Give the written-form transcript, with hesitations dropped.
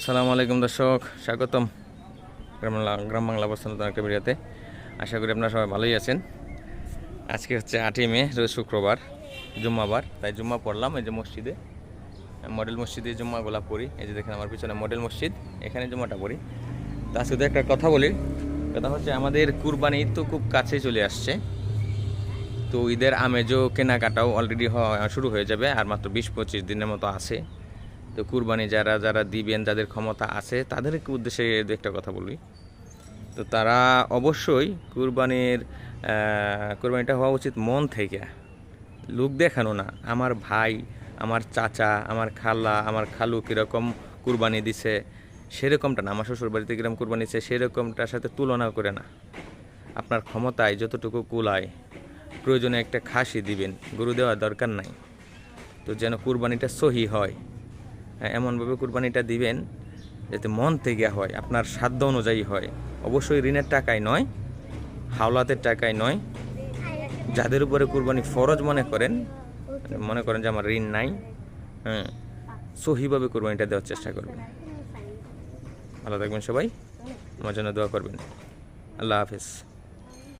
আসসালামু আলাইকুম দর্শক, স্বাগতম গ্রাম বাংলা অবস্থান নতুন একটা ভিডিওতে। আশা করি আপনারা সবাই ভালোই আছেন। আজকে হচ্ছে 8ই মে, রোজ শুক্রবার, জুম্মাবার। তাই জুম্মা পড়লাম এই যে মসজিদে, মডেল মসজিদে জুম্মাগুলা পড়ি। এই যে দেখেন আমার পিছনে মডেল মসজিদ, এখানে জুম্মাটা পড়ি। তা শুধু একটা কথা বলি, কথা হচ্ছে আমাদের কুরবানি ঈদ তো খুব কাছেই চলে আসছে। তো ঈদের আমেজও কেনাকাটাও অলরেডি শুরু হয়ে যাবে, আর মাত্র 20-25 দিনের মতো আছে। তো কুরবানি যারা যারা দিবেন, যাদের ক্ষমতা আছে, তাদের উদ্দেশ্যে দু একটা কথা বলি। তো তারা অবশ্যই কুরবানিটা হওয়া উচিত মন থেকে, লোক দেখানো না। আমার ভাই, আমার চাচা, আমার খালা, আমার খালু কীরকম কুরবানি দিছে সেরকমটা না, আমার শ্বশুর বাড়িতে কীরকম কুরবানি দিচ্ছে সেরকমটার সাথে তুলনা করে না। আপনার ক্ষমতায় যতটুকু কুলায়, প্রয়োজনে একটা খাসি দিবেন, গরু দেওয়ার দরকার নাই। তো যেন কুরবানিটা সহি হয়, এমনভাবে কুরবানিটা দিবেন যাতে মন থেকে হয়, আপনার সাধ্য অনুযায়ী হয়। অবশ্যই ঋণের টাকায় নয়, হাওলাতের টাকায় নয়। যাদের উপরে কুরবানি ফরজ মনে করেন যে আমার ঋণ নাই, সহিভাবে কুরবানিটা দেওয়ার চেষ্টা করবেন। ভালো থাকবেন সবাই, আমার জন্য দোয়া করবেন। আল্লাহ হাফেজ।